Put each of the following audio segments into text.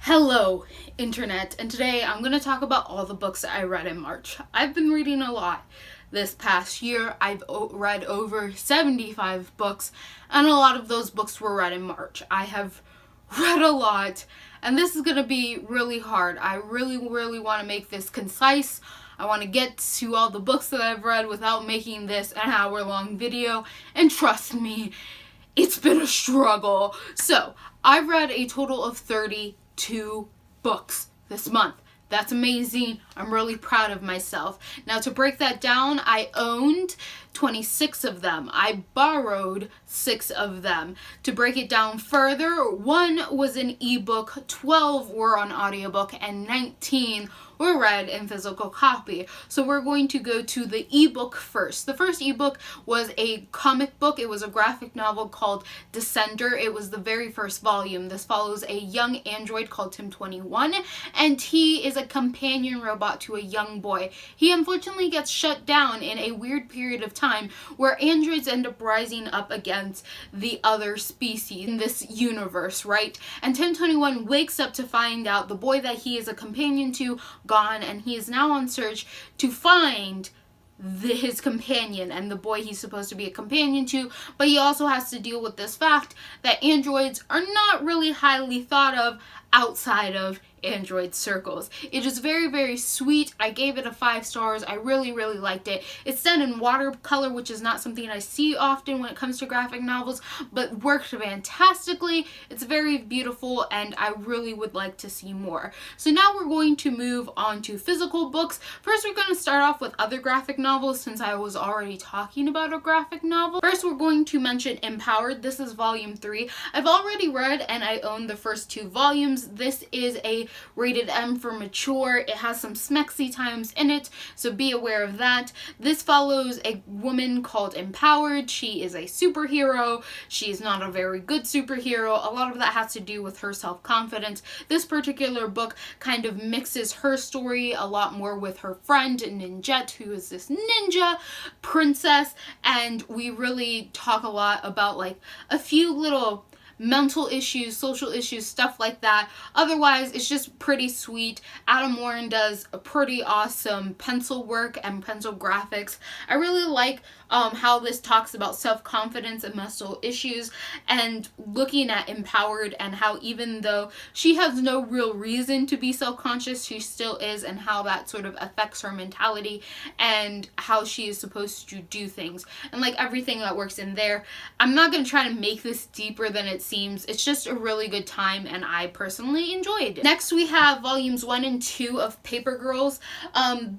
Hello, Internet, and today I'm going to talk about all the books that I read in March. I've been reading a lot this past year. I've read over 75 books, and a lot of those books were read in March. I have read a lot, and this is going to be really hard. I really want to make this concise. I want to get to all the books that I've read without making this an hour-long video, and trust me, it's been a struggle. So, I've read a total of 32 books this month. That's amazing. I'm really proud of myself. Now, to break that down, I owned 26 of them. I borrowed 6 of them. To break it down further, 1 was an ebook, 12 were on audiobook, and 19 were read in physical copy. So we're going to go to the ebook first. The first ebook was a comic book. It was a graphic novel called Descender. It was the very first volume. This follows a young android called Tim 21, and he is a companion robot to a young boy. He unfortunately gets shut down in a weird period of time where androids end up rising up against the other species in this universe, right? And Tim 21 wakes up to find out the boy that he is a companion to gone, and he is now on search to find his companion and the boy he's supposed to be a companion to, but he also has to deal with this fact that androids are not really highly thought of outside of android circles. It is very sweet. I gave it a 5 stars. I really liked it. It's done in watercolor, which is not something I see often when it comes to graphic novels, but worked fantastically. It's very beautiful, and I really would like to see more. So now we're going to move on to physical books. First, we're going to start off with other graphic novels, since I was already talking about a graphic novel. First, we're going to mention Empowered. This is volume 3. I've already read and I own the first 2 volumes. This is a rated M for mature. It has some smexy times in it, so be aware of that. This follows a woman called Empowered. She is a superhero. She is not a very good superhero. A lot of that has to do with her self-confidence. This particular book kind of mixes her story a lot more with her friend Ninjette, who is this ninja princess, and we really talk a lot about like a few little mental issues, social issues, stuff like that. Otherwise, it's just pretty sweet. Adam Warren does a pretty awesome pencil work and pencil graphics. I really like how this talks about self-confidence and mental issues, and looking at Empowered and how even though she has no real reason to be self-conscious, she still is, and how that sort of affects her mentality and how she is supposed to do things, and like everything that works in there. I'm not going to try to make this deeper than it seems. It's just a really good time, and I personally enjoyed it. Next, we have volumes 1 and 2 of Paper Girls.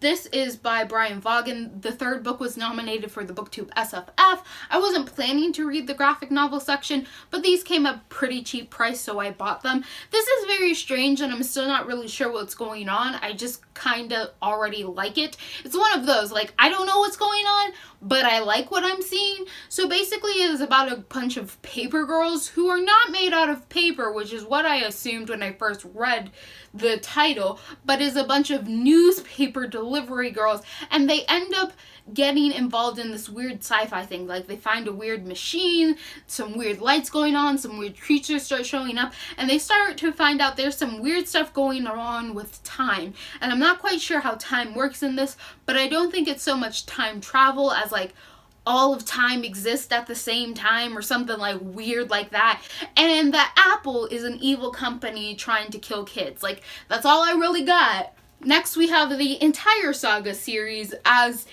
This is by Brian Vaughan. The 3rd book was nominated for the BookTube SFF. I wasn't planning to read the graphic novel section, but these came at a pretty cheap price, so I bought them. This is very strange, and I'm still not really sure what's going on. I just kind of already like it. It's one of those, like, I don't know what's going on, but I like what I'm seeing. So basically, it is about a bunch of paper girls who are not made out of paper, which is what I assumed when I first read the title, but is a bunch of newspaper delivery girls, and they end up getting involved in this weird sci-fi thing. Like, they find a weird machine, some weird lights going on, some weird creatures start showing up, and they start to find out there's some weird stuff going on with time. And I'm not quite sure how time works in this, but I don't think it's so much time travel as like all of time exists at the same time or something like weird like that. And the Apple is an evil company trying to kill kids. Like, that's all I really got. Next, we have the entire saga series as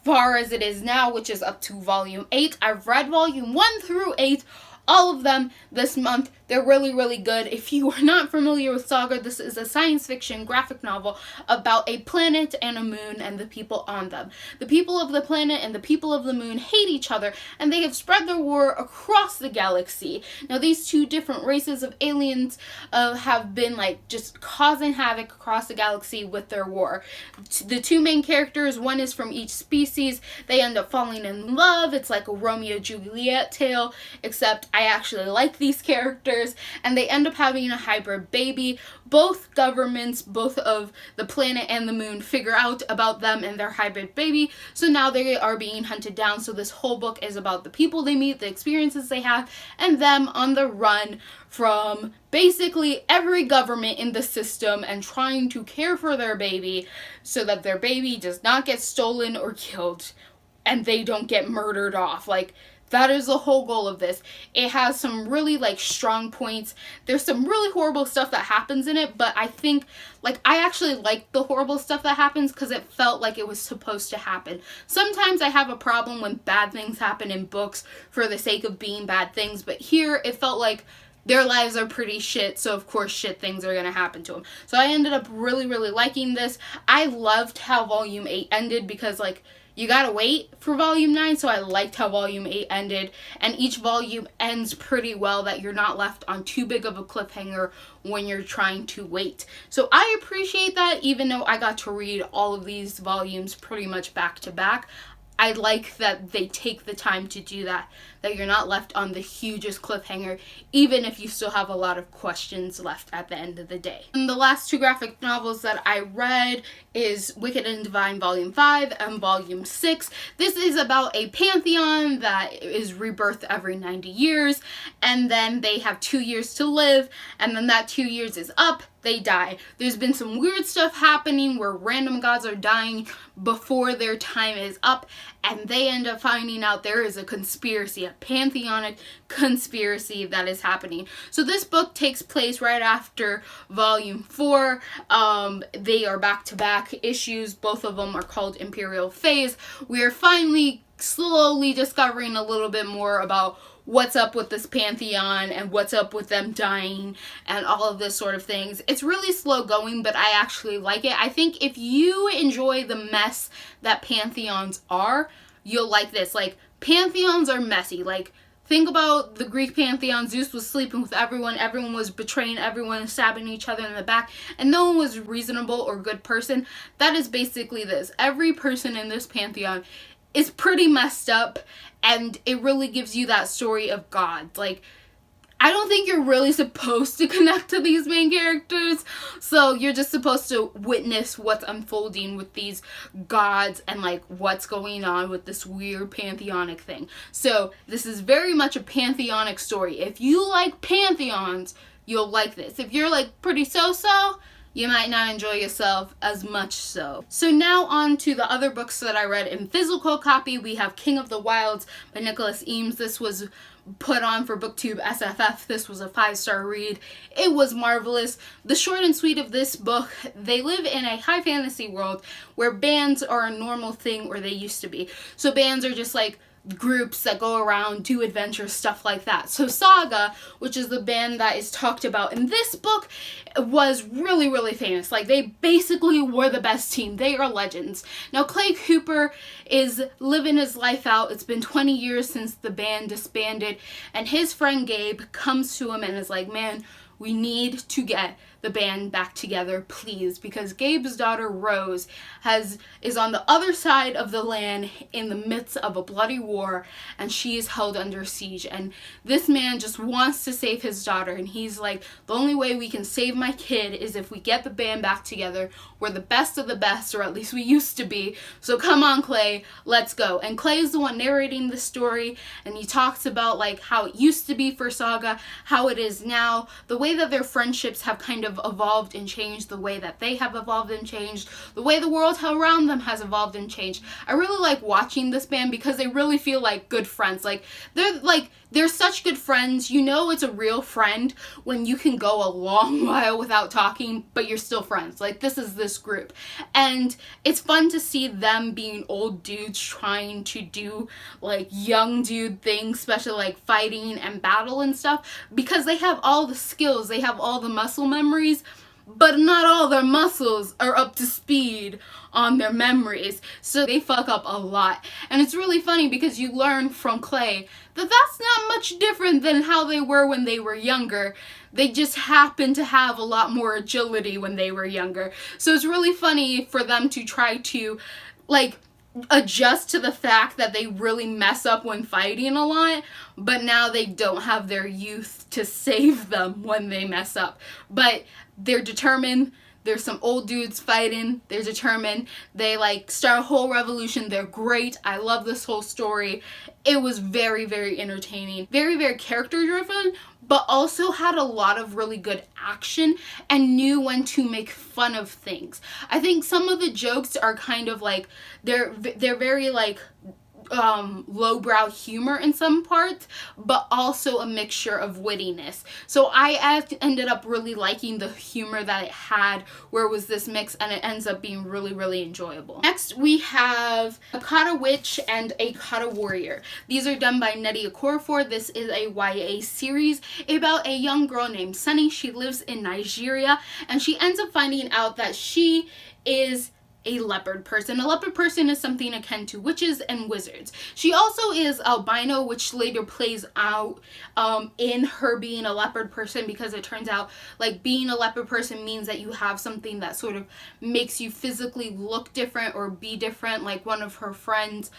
far as it is now, which is up to volume 8. I've read volume 1 through 8, all of them this month. They're really good. If you are not familiar with Saga, this is a science fiction graphic novel about a planet and a moon and the people on them. The people of the planet and the people of the moon hate each other, and they have spread their war across the galaxy. Now, these 2 different races of aliens have been like just causing havoc across the galaxy with their war. The 2 main characters, one is from each species. They end up falling in love. It's like a Romeo-Juliet tale, except I actually like these characters. And they end up having a hybrid baby. Both governments, both of the planet and the moon, figure out about them and their hybrid baby, so now they are being hunted down. So this whole book is about the people they meet, the experiences they have, and them on the run from basically every government in the system and trying to care for their baby so that their baby does not get stolen or killed and they don't get murdered off. Like, that is the whole goal of this. It has some really, like, strong points. There's some really horrible stuff that happens in it, but I think, like, I actually like the horrible stuff that happens because it felt like it was supposed to happen. Sometimes I have a problem when bad things happen in books for the sake of being bad things, but here it felt like their lives are pretty shit, so of course shit things are gonna happen to them. So I ended up really, really liking this. I loved how Volume 8 ended because, like, you gotta wait for Volume 9, so I liked how Volume 8 ended, and each volume ends pretty well, that you're not left on too big of a cliffhanger when you're trying to wait. So I appreciate that, even though I got to read all of these volumes pretty much back to back. I like that they take the time to do that you're not left on the hugest cliffhanger, even if you still have a lot of questions left at the end of the day. And the last two graphic novels that I read is Wicked and Divine Volume 5 and Volume 6. This is about a pantheon that is rebirthed every 90 years, and then they have 2 years to live, and then that 2 years is up, they die. There's been some weird stuff happening where random gods are dying before their time is up, and they end up finding out there is a conspiracy, a pantheonic conspiracy that is happening. So this book takes place right after Volume 4. They are back-to-back issues. Both of them are called Imperial Phase. We are finally slowly discovering a little bit more about what's up with this pantheon and what's up with them dying and all of this sort of things. It's really slow going, but I actually like it. I think if you enjoy the mess that pantheons are, you'll like this. Like, pantheons are messy. Like, think about the Greek pantheon. Zeus was sleeping with everyone. Everyone was betraying everyone, stabbing each other in the back, and no one was a reasonable or good person. That is basically this. Every person in this pantheon is pretty messed up, and it really gives you that story of God. Like, I don't think you're really supposed to connect to these main characters, so you're just supposed to witness what's unfolding with these gods and, like, what's going on with this weird pantheonic thing. So this is very much a pantheonic story. If you like pantheons, you'll like this. If you're, like, pretty so-so, you might not enjoy yourself as much so. So now on to the other books that I read in physical copy. We have King of the Wilds by Nicholas Eames. This was put on for BookTube SFF. This was a 5-star read. It was marvelous. The short and sweet of this book, they live in a high fantasy world where bands are a normal thing, or they used to be. So bands are just like groups that go around, do adventures, stuff like that. So Saga, which is the band that is talked about in this book, was really, really famous. Like, they basically were the best team. They are legends. Now, Clay Cooper is living his life out. It's been 20 years since the band disbanded, and his friend Gabe comes to him and is like, man, we need to get the band back together, please, because Gabe's daughter Rose is on the other side of the land in the midst of a bloody war, and she is held under siege, and this man just wants to save his daughter, and he's like, the only way we can save my kid is if we get the band back together. We're the best of the best, or at least we used to be, so come on, Clay, let's go. And Clay is the one narrating the story, and he talks about, like, how it used to be for Saga, how it is now, the way that their friendships have kind of evolved and changed, the way that they have evolved and changed, the way the world around them has evolved and changed. I really like watching this band because they really feel like good friends. They're such good friends. You know it's a real friend when you can go a long while without talking, but you're still friends. Like, this is this group. And it's fun to see them being old dudes trying to do, like, young dude things, especially, like, fighting and battle and stuff, because they have all the skills, they have all the muscle memories, but not all their muscles are up to speed on their memories, so they fuck up a lot. And it's really funny because you learn from Clay that that's not much different than how they were when they were younger. They just happen to have a lot more agility when they were younger. So it's really funny for them to try to, like, adjust to the fact that they really mess up when fighting a lot, but now they don't have their youth to save them when they mess up. But they're determined. There's some old dudes fighting. They're determined. They, like, start a whole revolution. They're great. I love this whole story. It was very, very entertaining. Very, very character driven, but also had a lot of really good action and knew when to make fun of things. I think some of the jokes are kind of like, they're very like lowbrow humor in some parts, but also a mixture of wittiness. So I ended up really liking the humor that it had, where it was this mix, and it ends up being really, really enjoyable. Next, we have A Kata Witch and A Kata Warrior. These are done by Nnedi Okorafor. This is a YA series about a young girl named Sunny. She lives in Nigeria, and she ends up finding out that she is a leopard person. A leopard person is something akin to witches and wizards. She also is albino, which later plays out in her being a leopard person, because it turns out like being a leopard person means that you have something that sort of makes you physically look different or be different. Like one of her friends,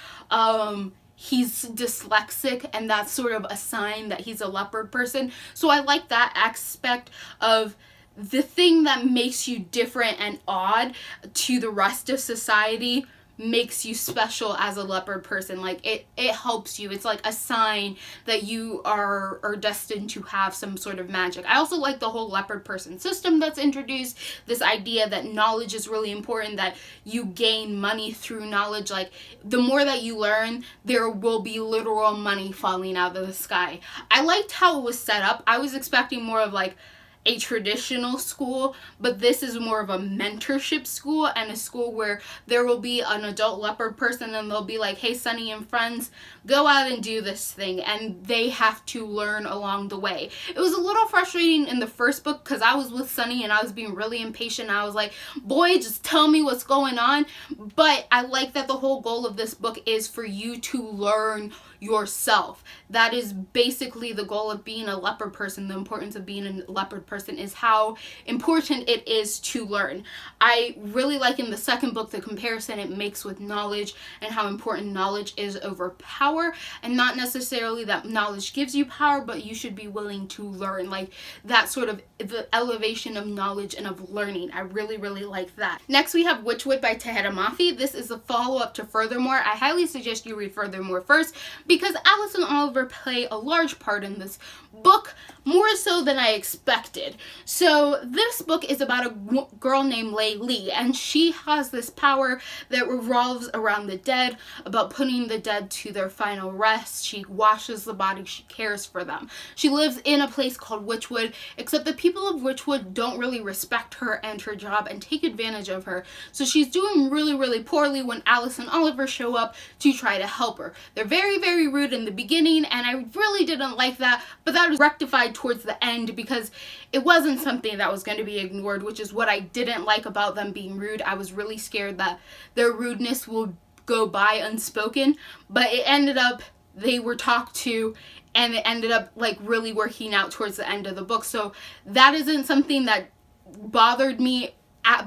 he's dyslexic, and that's sort of a sign that he's a leopard person. So I like that aspect of the thing that makes you different and odd to the rest of society makes you special as a leopard person. Like it helps you. It's like a sign that you are destined to have some sort of magic. I also like the whole leopard person system that's introduced. This idea that knowledge is really important, that you gain money through knowledge. Like the more that you learn, there will be literal money falling out of the sky. I liked how it was set up. I was expecting more of like a traditional school, but this is more of a mentorship school, and a school where there will be an adult leopard person, and they'll be like, hey, Sunny and friends, go out and do this thing, and they have to learn along the way. It was a little frustrating in the first book because I was with Sunny and I was being really impatient. I was like, boy, just tell me what's going on. But I like that the whole goal of this book is for you to learn yourself. That is basically the goal of being a leopard person. The importance of being a leopard person is how important it is to learn. I really like in the second book the comparison it makes with knowledge, and how important knowledge is over power, and not necessarily that knowledge gives you power, but you should be willing to learn. Like that sort of the elevation of knowledge and of learning. I really, really like that. Next, we have Witchwood by Tahereh Mafi. This is a follow-up to Furthermore. I highly suggest you read Furthermore first, because Alice and Oliver play a large part in this book, more so than I expected. So this book is about a girl named Lei Li, and she has this power that revolves around the dead, about putting the dead to their final rest. She washes the body, she cares for them. She lives in a place called Witchwood, except the people of Witchwood don't really respect her and her job and take advantage of her. So she's doing really, really poorly when Alice and Oliver show up to try to help her. They're very, very rude in the beginning, and I really didn't like that, but that was rectified towards the end because it wasn't something that was going to be ignored, which is what I didn't like about them being rude. I was really scared that their rudeness will go by unspoken, but it ended up they were talked to, and it ended up like really working out towards the end of the book. So that isn't something that bothered me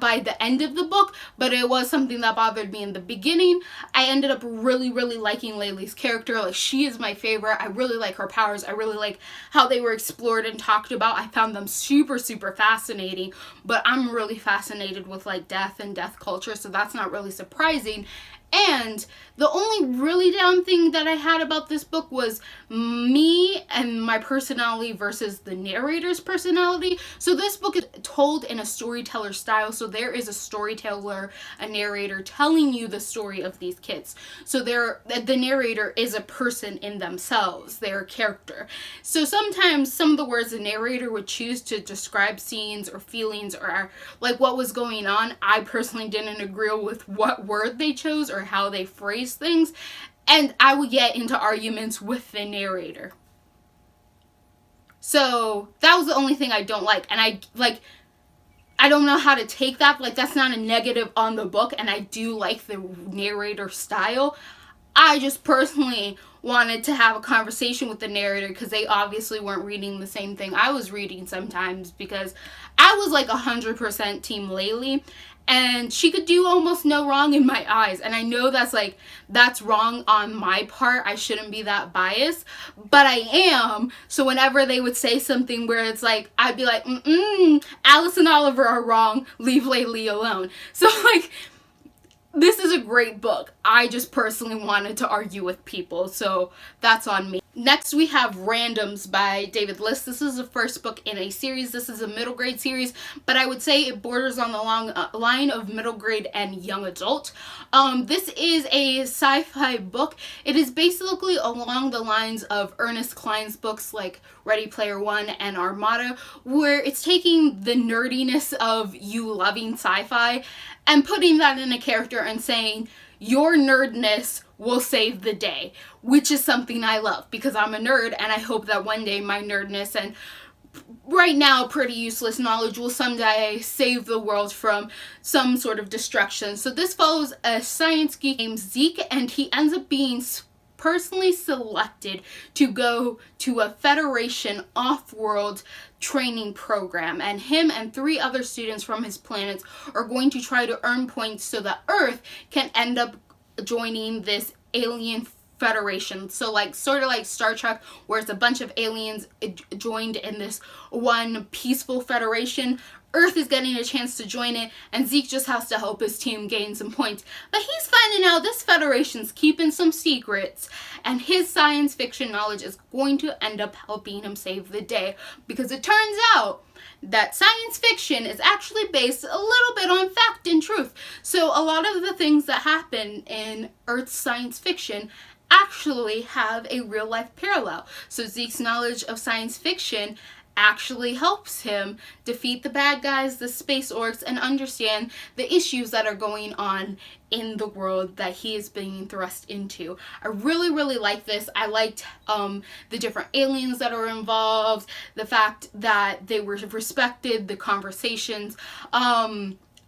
by the end of the book, but it was something that bothered me in the beginning. I ended up really, really liking Lei Li's character. Like, she is my favorite. I really like her powers. I really like how they were explored and talked about. I found them super, super fascinating, but I'm really fascinated with like death and death culture, so that's not really surprising. And the only really down thing that I had about this book was me and my personality versus the narrator's personality. So this book is told in a storyteller style. So there is a storyteller, a narrator telling you the story of these kids. So the narrator is a person in themselves. They're a character. So sometimes some of the words the narrator would choose to describe scenes or feelings or like what was going on, I personally didn't agree with what word they chose or how they phrase things, and I would get into arguments with the narrator. So that was the only thing I don't like, and I don't know how to take that. Like, that's not a negative on the book, and I do like the narrator style. I just personally wanted to have a conversation with the narrator because they obviously weren't reading the same thing I was reading sometimes, because I was like 100% Team Lei Li, and she could do almost no wrong in my eyes. And I know that's wrong on my part. I shouldn't be that biased, but I am. So whenever they would say something where it's like, I'd be like, Alice and Oliver are wrong. Leave Lei Li alone. So like, this is a great book. I just personally wanted to argue with people, so that's on me. Next, we have Randoms by David List. This is the first book in a series. This is a middle grade series, but I would say it borders on the long line of middle grade and young adult. This is a sci-fi book. It is basically along the lines of Ernest Cline's books like Ready Player One and Armada, where it's taking the nerdiness of you loving sci-fi and putting that in a character and saying, your nerdness will save the day, which is something I love because I'm a nerd, and I hope that one day my nerdness and right now pretty useless knowledge will someday save the world from some sort of destruction. So this follows a science geek named Zeke, and he ends up being personally selected to go to a Federation off-world training program, and him and 3 other students from his planets are going to try to earn points so that Earth can end up joining this alien Federation. So like sort of like Star Trek, where it's a bunch of aliens joined in this one peaceful Federation. Earth is getting a chance to join it, and Zeke just has to help his team gain some points. But he's finding out this Federation's keeping some secrets, and his science fiction knowledge is going to end up helping him save the day, because it turns out that science fiction is actually based a little bit on fact and truth. So a lot of the things that happen in Earth's science fiction actually have a real life parallel. So Zeke's knowledge of science fiction actually helps him defeat the bad guys, the space orcs, and understand the issues that are going on in the world that he is being thrust into. I really, really like this. I liked the different aliens that are involved, the fact that they were respected, the conversations.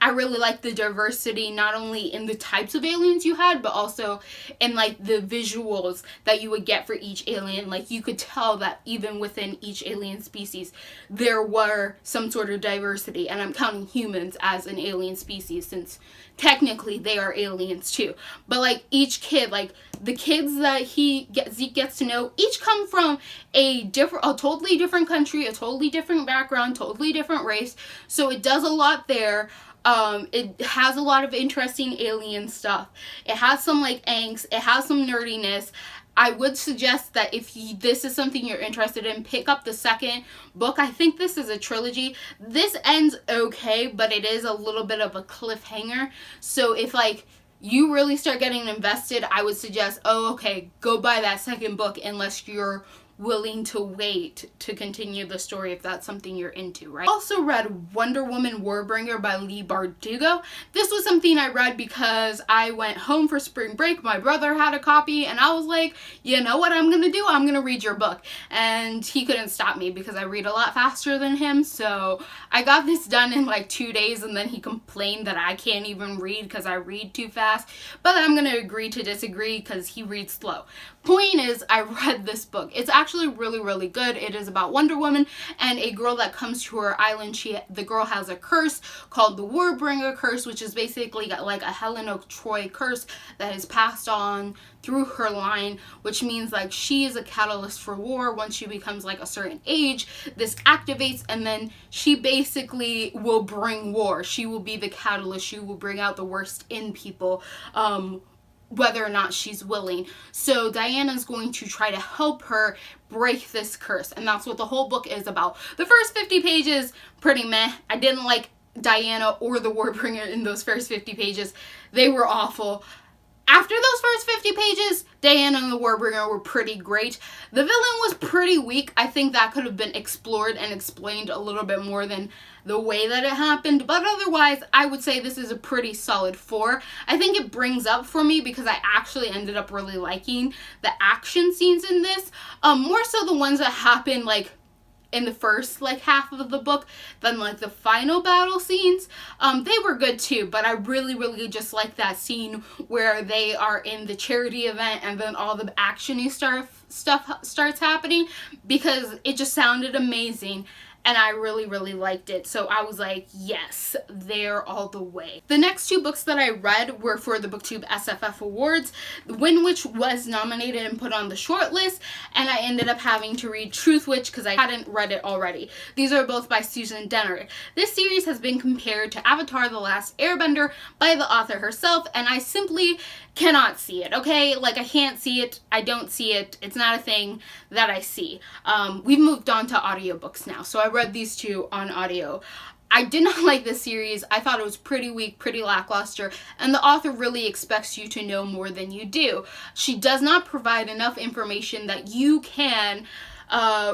I really like the diversity, not only in the types of aliens you had, but also in like the visuals that you would get for each alien. Like you could tell that even within each alien species, there were some sort of diversity. And I'm counting humans as an alien species, since technically they are aliens too. But like each kid, like the kids that Zeke gets to know, each come from a totally different country, a totally different background, totally different race. So it does a lot there. It has a lot of interesting alien stuff. It has some like angst. It has some nerdiness. I would suggest that if this is something you're interested in, pick up the second book. I think this is a trilogy. This ends okay, but it is a little bit of a cliffhanger. So if like you really start getting invested, I would suggest, go buy that second book, unless you're willing to wait to continue the story, if that's something you're into, right? I also read Wonder Woman Warbringer by Leigh Bardugo. This was something I read because I went home for spring break. My brother had a copy, and I was like, you know what I'm gonna do? I'm gonna read your book. And he couldn't stop me because I read a lot faster than him, so I got this done in like 2 days, and then he complained that I can't even read because I read too fast. But I'm gonna agree to disagree because he reads slow. Point is, I read this book. It's actually really, really good. It is about Wonder Woman and a girl that comes to her island. The girl has a curse called the Warbringer curse, which is basically like a Helen of Troy curse that is passed on through her line, which means like she is a catalyst for war. Once she becomes like a certain age, this activates, and then she basically will bring war. She will be the catalyst. She will bring out the worst in people, whether or not she's willing. So Diana's going to try to help her break this curse, and that's what the whole book is about. The first 50 pages, pretty meh. I didn't like Diana or the Warbringer in those first 50 pages. They were awful. After those first 50 pages, Diana and the Warbringer were pretty great. The villain was pretty weak. I think that could have been explored and explained a little bit more than the way that it happened. But otherwise, I would say this is a pretty solid 4. I think it brings up for me because I actually ended up really liking the action scenes in this. More so the ones that happen like in the first like half of the book than like the final battle scenes. They were good too, but I really, really just like that scene where they are in the charity event and then all the action-y stuff starts happening, because it just sounded amazing. and I really, really liked it. So I was like, yes, they're all the way. The next two books that I read were for the BookTube SFF Awards, Wind Witch was nominated and put on the short list, and I ended up having to read Truth Witch because I hadn't read it already. These are both by Susan Dennard. This series has been compared to Avatar: The Last Airbender by the author herself, and I simply cannot see it, okay? Like, I can't see it. I don't see it. It's not a thing that I see. We've moved on to audiobooks now, so I read these two on audio. I did not like this series. I thought it was pretty weak, pretty lackluster, and the author really expects you to know more than you do. She does not provide enough information that you can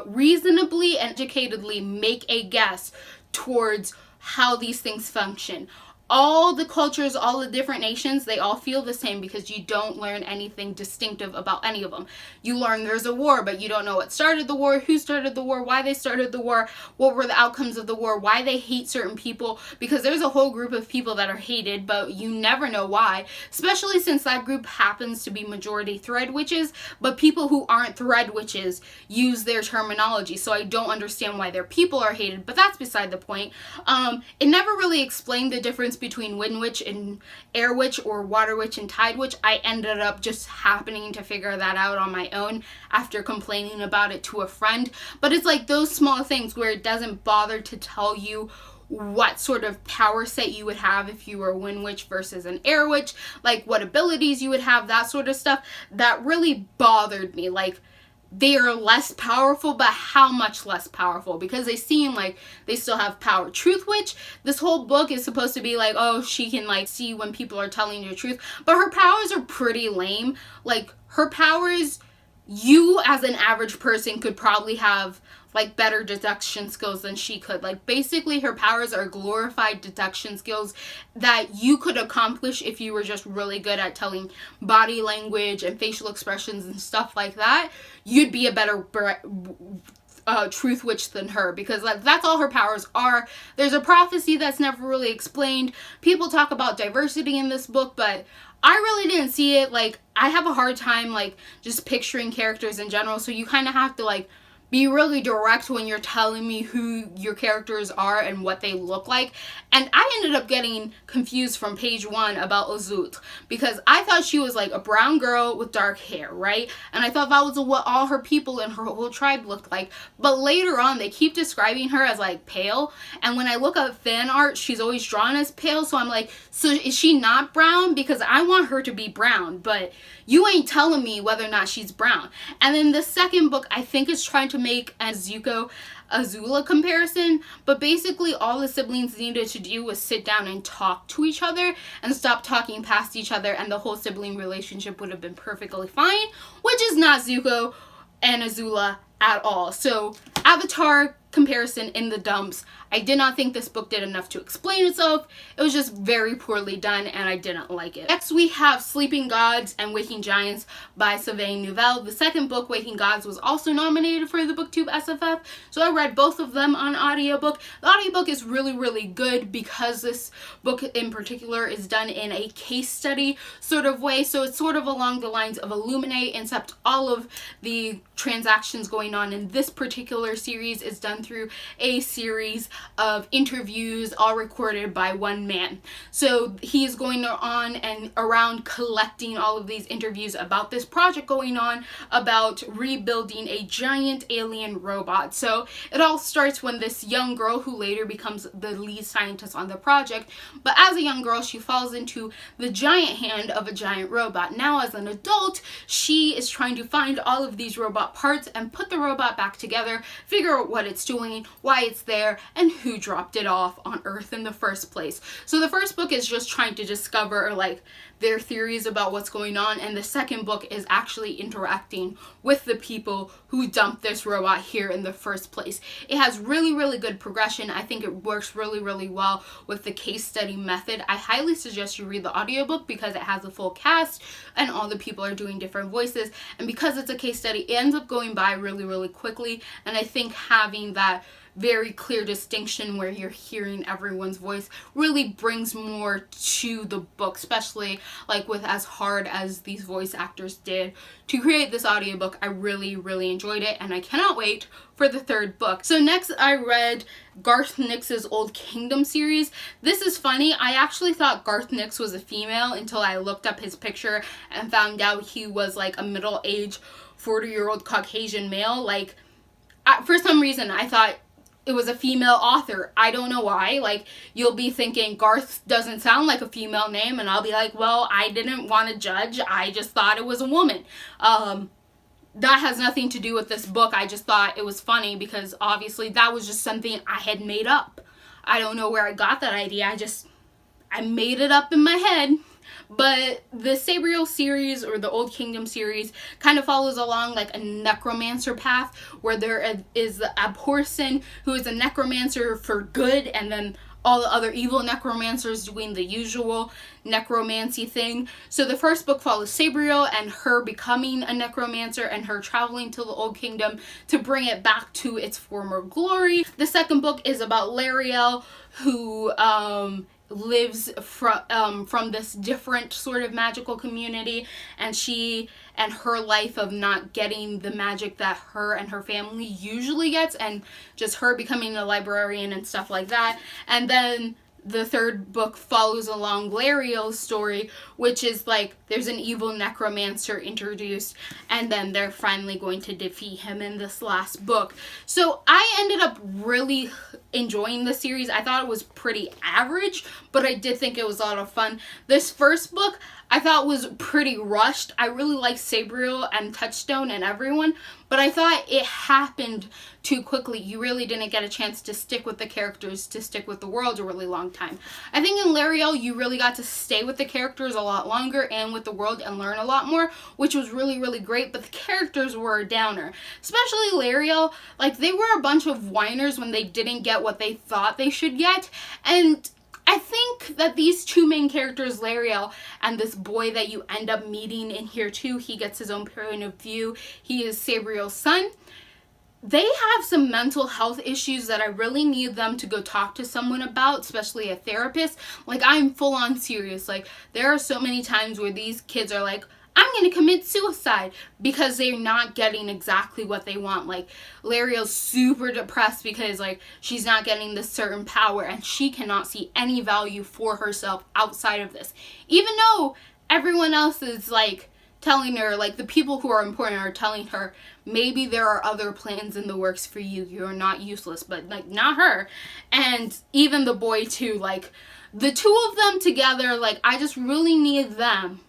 reasonably and educatedly make a guess towards how these things function. All the cultures, all the different nations, they all feel the same because you don't learn anything distinctive about any of them. You learn there's a war, but you don't know what started the war, who started the war, why they started the war, what were the outcomes of the war, why they hate certain people, because there's a whole group of people that are hated, but you never know why, especially since that group happens to be majority thread witches, but people who aren't thread witches use their terminology, so I don't understand why their people are hated, but that's beside the point. It never really explained the difference between Wind Witch and Air Witch, or Water Witch and Tide Witch. I ended up just happening to figure that out on my own after complaining about it to a friend. But it's like those small things where it doesn't bother to tell you what sort of power set you would have if you were a Wind Witch versus an Air Witch, like what abilities you would have, that sort of stuff. That really bothered me. Like, they are less powerful, but how much less powerful? Because they seem like they still have power. Truth Witch, this whole book is supposed to be like, oh, she can like see when people are telling you the truth, but her powers are pretty lame. Like, her powers, you as an average person could probably have like better deduction skills than she could. Like, basically her powers are glorified deduction skills that you could accomplish if you were just really good at telling body language and facial expressions and stuff like that. You'd be a better Truth Witch than her, because like that's all her powers are. There's a prophecy that's never really explained. People talk about diversity in this book, but I really didn't see it. Like, I have a hard time like just picturing characters in general, so you kind of have to like be really direct when you're telling me who your characters are and what they look like. And I ended up getting confused from page 1 about Azut, because I thought she was like a brown girl with dark hair, right? And I thought that was what all her people and her whole tribe looked like. But later on, they keep describing her as like pale. And when I look at fan art, she's always drawn as pale. So I'm like, so is she not brown? Because I want her to be brown, but you ain't telling me whether or not she's brown. And then the second book, I think, is trying to make a Zuko Azula comparison, but basically all the siblings needed to do was sit down and talk to each other and stop talking past each other, and the whole sibling relationship would have been perfectly fine, which is not Zuko and Azula at all. So Avatar comparison in the dumps. I did not think this book did enough to explain itself. It was just very poorly done, and I didn't like it. Next, we have Sleeping Gods and Waking Giants by Sylvain Neuvel. The second book, Waking Gods, was also nominated for the BookTube SFF, so I read both of them on audiobook. The audiobook is really, really good because this book in particular is done in a case study sort of way, so it's sort of along the lines of Illuminate, except all of the transactions going on in this particular series is done through a series of interviews, all recorded by one man. So he's going on and around collecting all of these interviews about this project going on about rebuilding a giant alien robot. So it all starts when this young girl, who later becomes the lead scientist on the project, but as a young girl she falls into the giant hand of a giant robot. Now as an adult, she is trying to find all of these robot parts and put the robot back together, figure out what it's doing, why it's there, and who dropped it off on Earth in the first place. So the first book is just trying to discover like their theories about what's going on, and the second book is actually interacting with the people who dumped this robot here in the first place. It has really, really good progression. I think it works really, really well with the case study method. I highly suggest you read the audiobook because it has a full cast and all the people are doing different voices, and because it's a case study, it ends up going by really, really quickly, and I think having that very clear distinction where you're hearing everyone's voice really brings more to the book, especially like with as hard as these voice actors did to create this audiobook. I really enjoyed it, and I cannot wait for the third book. So next I read Garth Nix's Old Kingdom series. This is funny. I actually thought Garth Nix was a female until I looked up his picture and found out he was like a middle-aged 40-year-old Caucasian male. Like, for some reason I thought it was a female author. I don't know why. Like, you'll be thinking Garth doesn't sound like a female name, and I'll be like, well, I didn't want to judge. I just thought it was a woman. That has nothing to do with this book. I just thought it was funny because obviously that was just something I had made up. I don't know where I got that idea. I made it up in my head. But the Sabriel series, or the Old Kingdom series, kind of follows along like a necromancer path, where there is the Abhorsen, who is a necromancer for good, and then all the other evil necromancers doing the usual necromancy thing. So the first book follows Sabriel and her becoming a necromancer and her traveling to the Old Kingdom to bring it back to its former glory. The second book is about Lariel, who lives from this different sort of magical community, and she and her life of not getting the magic that her and her family usually gets, and just her becoming a librarian and stuff like that. And then the third book follows along Lariel's story, which is like there's an evil necromancer introduced, and then they're finally going to defeat him in this last book. So I ended up really enjoying the series. I thought it was pretty average, but I did think it was a lot of fun. This first book I thought was pretty rushed. I really liked Sabriel and Touchstone and everyone, but I thought it happened too quickly. You really didn't get a chance to stick with the characters, to stick with the world a really long time. I think in Lariel you really got to stay with the characters a lot longer and with the world and learn a lot more, which was really great, but the characters were a downer. Especially Lariel, like they were a bunch of whiners when they didn't get what they thought they should get, and I think that these two main characters, Lariel and this boy that you end up meeting in here too, he gets his own point of view. He is Sabriel's son. They have some mental health issues that I really need them to go talk to someone about, especially a therapist. Like, I'm full on serious. Like, there are so many times where these kids are like, I'm going to commit suicide because they're not getting exactly what they want. Like, Lariel's super depressed because, like, she's not getting this certain power and she cannot see any value for herself outside of this. Even though everyone else is, like, telling her, like, the people who are important are telling her, maybe there are other plans in the works for you. You're not useless, but, like, not her. And even the boy, too. Like, the two of them together, like, I just really need them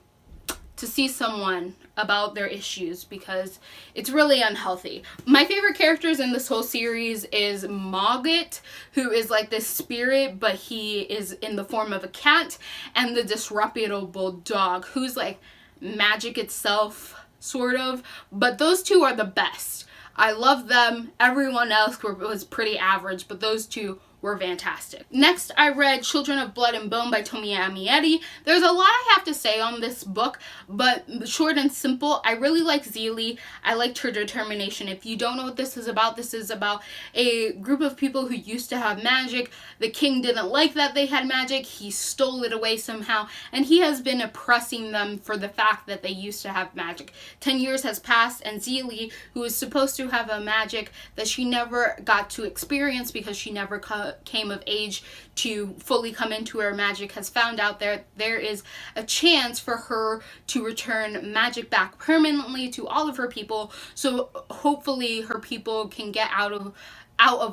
to see someone about their issues because it's really unhealthy. My favorite characters in this whole series is Mogget, who is like this spirit, but he is in the form of a cat, and the disreputable dog, who's like magic itself, sort of. But those two are the best. I love them. Everyone else was pretty average, but those two were fantastic. Next, I read Children of Blood and Bone by Tomi Amietti. There's a lot I have to say on this book, but short and simple, I really like Zelie. I liked her determination. If you don't know what this is about a group of people who used to have magic. The king didn't like that they had magic. He stole it away somehow, and he has been oppressing them for the fact that they used to have magic. 10 years has passed, and Zelie, who is supposed to have a magic that she never got to experience because she never came of age to fully come into her magic, has found out there is a chance for her to return magic back permanently to all of her people, so hopefully her people can get out of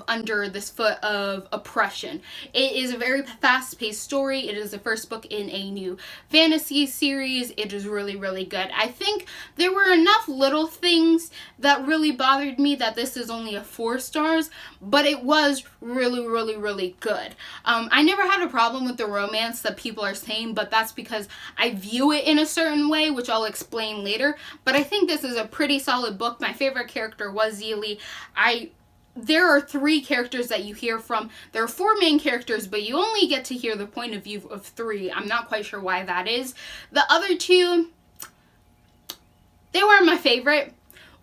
under this foot of oppression. It is a very fast-paced story. It is the first book in a new fantasy series. It is really good. I think there were enough little things that really bothered me that this is only a 4 stars, but it was really good. I never had a problem with the romance that people are saying, but that's because I view it in a certain way, which I'll explain later. But I think this is a pretty solid book. My favorite character was Zelie. There are 3 characters that you hear from. There are 4 main characters, but you only get to hear the point of view of 3. I'm not quite sure why that is. The other 2, they weren't my favorite.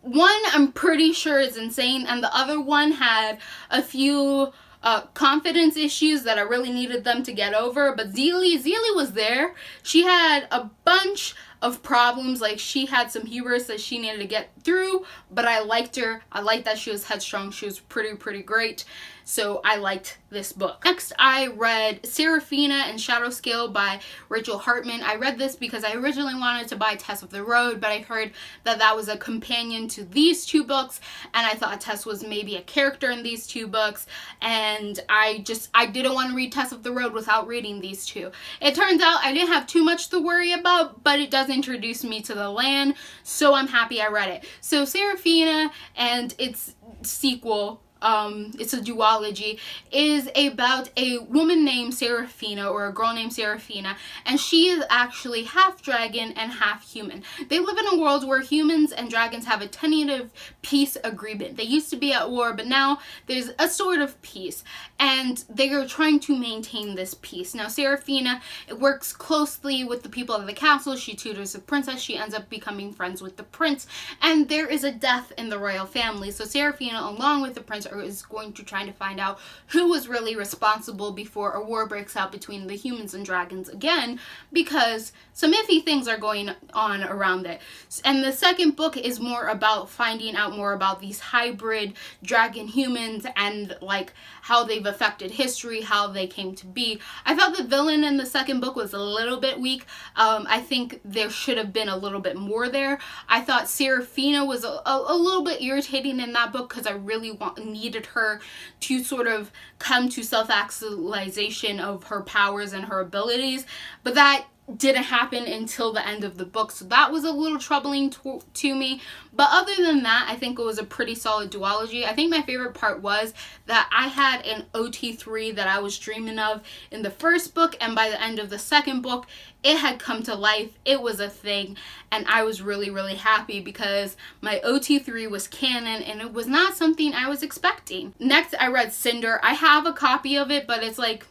one I'm pretty sure is insane, and the other one had a few confidence issues that I really needed them to get over. But Zelie was there. She had a bunch of problems. Like, she had some hubris that she needed to get through, but I liked her. I liked that she was headstrong. She was pretty great. So I liked this book. Next, I read Serafina and Shadow Scale by Rachel Hartman. I read this because I originally wanted to buy Tess of the Road, but I heard that that was a companion to these two books, and I thought Tess was maybe a character in these two books, and I didn't want to read Tess of the Road without reading these two. It turns out I didn't have too much to worry about, but it does introduce me to the land, so I'm happy I read it. So Serafina and its sequel, it's a duology, is about a woman named Serafina, or a girl named Serafina, and she is actually half dragon and half human. They live in a world where humans and dragons have a tentative peace agreement. They used to be at war, but now there's a sort of peace, and they are trying to maintain this peace. Now, Serafina works closely with the people of the castle. She tutors the princess. She ends up becoming friends with the prince, and there is a death in the royal family. So Serafina, along with the prince, is going to try to find out who was really responsible before a war breaks out between the humans and dragons again, because some iffy things are going on around it. And the second book is more about finding out more about these hybrid dragon humans and like how they've affected history, how they came to be. I felt the villain in the second book was a little bit weak. I think there should have been a little bit more there. I thought Serafina was a little bit irritating in that book because I really needed her to sort of come to self-actualization of her powers and her abilities, but that didn't happen until the end of the book, so that was a little troubling to me. But other than that, I think it was a pretty solid duology. I think my favorite part was that I had an OT3 that I was dreaming of in the first book, and by the end of the second book, it had come to life. It was a thing, and I was really happy because my OT3 was canon, and it was not something I was expecting. Next, I read Cinder. I have a copy of it, but it's like,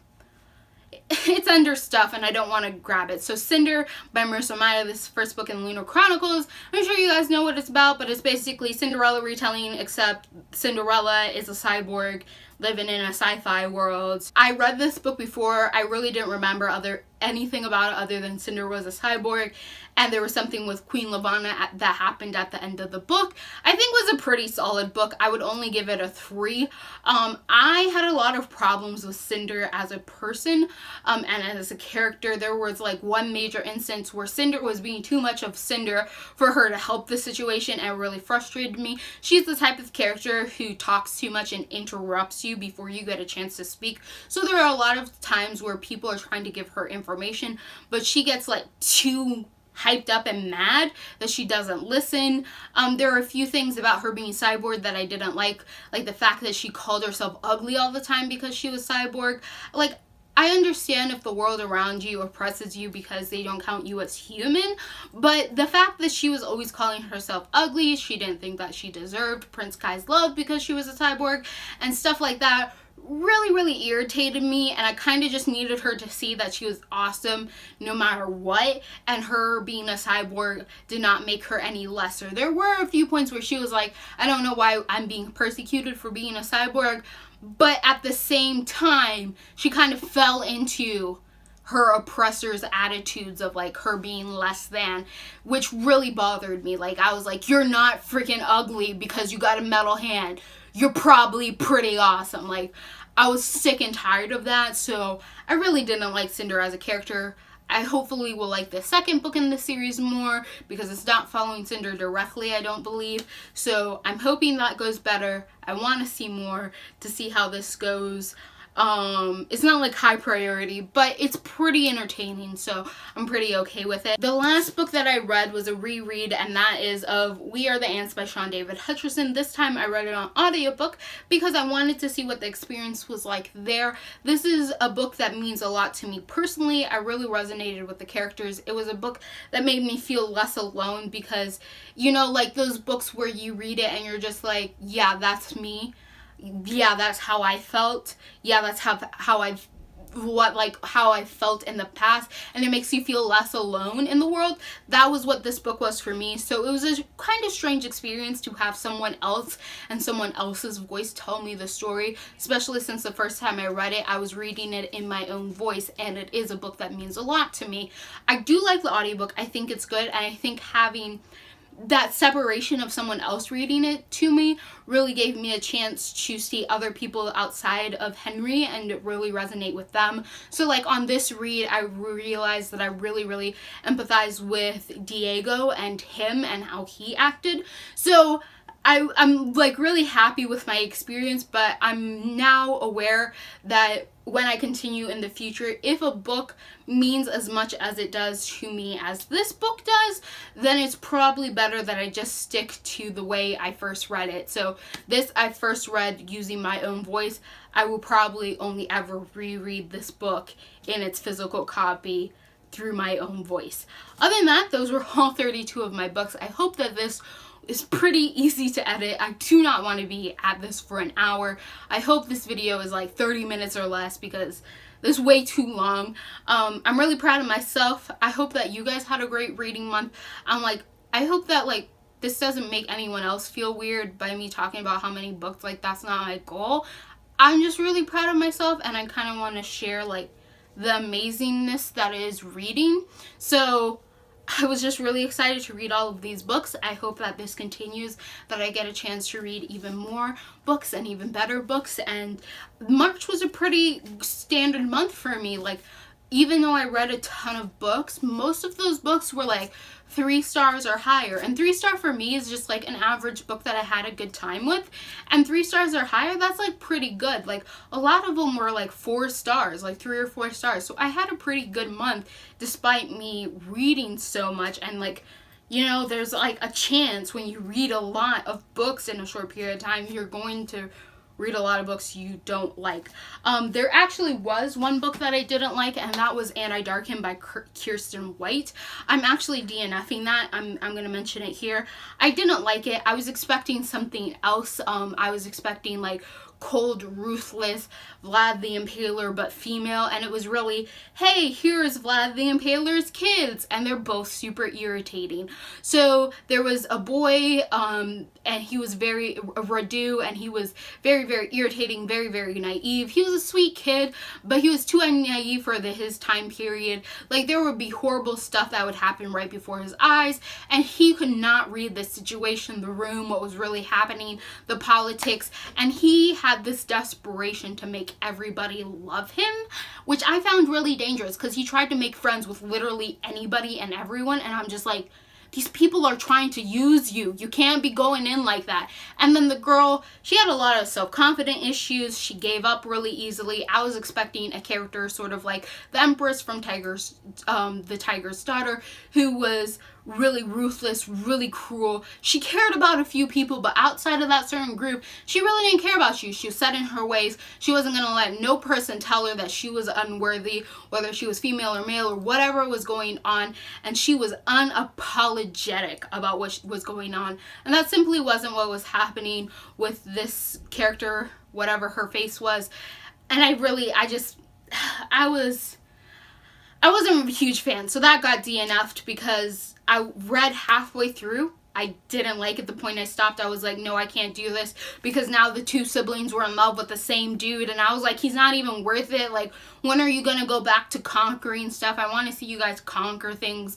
it's under stuff and I don't want to grab it. So Cinder by Marissa Maida, this first book in Lunar Chronicles. I'm sure you guys know what it's about, but it's basically Cinderella retelling, except Cinderella is a cyborg living in a sci-fi world. I read this book before. I really didn't remember anything about it other than Cinder was a cyborg, and there was something with Queen Lavanna that happened at the end of the book. I think was a pretty solid book. I would only give it a 3. I had a lot of problems with Cinder as a person and as a character. There was like one major instance where Cinder was being too much of Cinder for her to help the situation, and it really frustrated me. She's the type of character who talks too much and interrupts you before you get a chance to speak. So there are a lot of times where people are trying to give her information, but she gets like too hyped up and mad that she doesn't listen. There are a few things about her being cyborg that I didn't like the fact that she called herself ugly all the time because she was cyborg. Like, I understand if the world around you oppresses you because they don't count you as human, but the fact that she was always calling herself ugly, she didn't think that she deserved Prince Kai's love because she was a cyborg, and stuff like that really irritated me, and I kind of just needed her to see that she was awesome no matter what, and her being a cyborg did not make her any lesser. There were a few points where she was like, I don't know why I'm being persecuted for being a cyborg, but at the same time, she kind of fell into her oppressor's attitudes of like her being less than, which really bothered me. Like, I was like, you're not freaking ugly because you got a metal hand. You're probably pretty awesome. Like, I was sick and tired of that, so I really didn't like Cinder as a character. I hopefully will like the second book in the series more because it's not following Cinder directly, I don't believe. So I'm hoping that goes better. I want to see more to see how this goes. It's not like high priority, but it's pretty entertaining, so I'm pretty okay with it. The last book that I read was a reread, and that is of We Are the Ants by Sean David Hutcherson. This time I read it on audiobook because I wanted to see what the experience was like there. This is a book that means a lot to me personally. I really resonated with the characters. It was a book that made me feel less alone because, you know, like those books where you read it and you're just like, yeah, that's me. Yeah, that's how I felt. Yeah, that's how I've how I felt in the past, and it makes you feel less alone in the world. That was what this book was for me. So it was a kind of strange experience to have someone else and someone else's voice tell me the story, especially since the first time I read it, I was reading it in my own voice, and it is a book that means a lot to me. I do like the audiobook. I think it's good, and I think having that separation of someone else reading it to me really gave me a chance to see other people outside of Henry and really resonate with them. So like on this read, I realized that I really empathize with Diego and him and how he acted. So I'm like really happy with my experience, but I'm now aware that when I continue in the future, if a book means as much as it does to me as this book does, then it's probably better that I just stick to the way I first read it. So this I first read using my own voice. I will probably only ever reread this book in its physical copy through my own voice. Other than that, those were all 32 of my books. I hope that this is pretty easy to edit. I do not want to be at this for an hour. I hope this video is like 30 minutes or less because this is way too long. I'm really proud of myself. I hope that you guys had a great reading month. I hope that this doesn't make anyone else feel weird by me talking about how many books. That's not my goal. I'm just really proud of myself, and I kind of want to share the amazingness that is reading. So I was just really excited to read all of these books. I hope that this continues, that I get a chance to read even more books and even better books. And March was a pretty standard month for me. Even though I read a ton of books, most of those books were 3 stars or higher. And 3 star for me is just an average book that I had a good time with. And 3 stars or higher, that's pretty good. A lot of them were 4 stars, 3 or 4 stars. So I had a pretty good month despite me reading so much. And there's a chance when you read a lot of books in a short period of time, you're going to read a lot of books you don't like. There actually was one book that I didn't like, and that was Anti-Darken by Kirsten White. I'm actually DNFing that. I'm going to mention it here. I didn't like it. I was expecting something else. I was expecting cold, ruthless Vlad the Impaler but female, and it was really, hey, here's Vlad the Impaler's kids, and they're both super irritating. So there was a boy, and he was Radu, and he was very irritating, very naive. He was a sweet kid, but he was too naive for his time period. There would be horrible stuff that would happen right before his eyes, and he could not read the situation, the room, what was really happening, the politics, and he had this desperation to make everybody love him, which I found really dangerous because he tried to make friends with literally anybody and everyone, and I'm just these people are trying to use you. You can't be going in like that. And then the girl, she had a lot of self-confidence issues. She gave up really easily. I was expecting a character sort of like the Empress from The Tiger's Daughter, who was really ruthless, really cruel. She cared about a few people, but outside of that certain group, she really didn't care about you. She was set in her ways. She wasn't going to let no person tell her that she was unworthy, whether she was female or male or whatever was going on, and she was unapologetic about what was going on. And that simply wasn't what was happening with this character, whatever her face was. And I wasn't a huge fan, so that got DNF'd because I read halfway through. I didn't like it. The point I stopped, I was like, no, I can't do this, because now the 2 siblings were in love with the same dude, and I was like, he's not even worth it. When are you gonna go back to conquering stuff? I want to see you guys conquer things.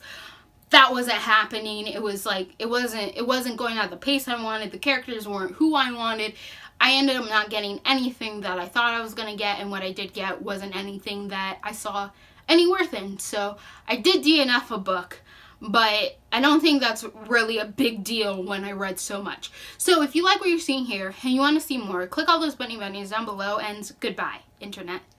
That wasn't happening. It was it wasn't going at the pace I wanted. The characters weren't who I wanted. I ended up not getting anything that I thought I was gonna get, and what I did get wasn't anything that I saw any worth in. So I did DNF a book, but I don't think that's really a big deal when I read so much. So if you like what you're seeing here and you want to see more, click all those bunny bunnies down below, and goodbye, internet.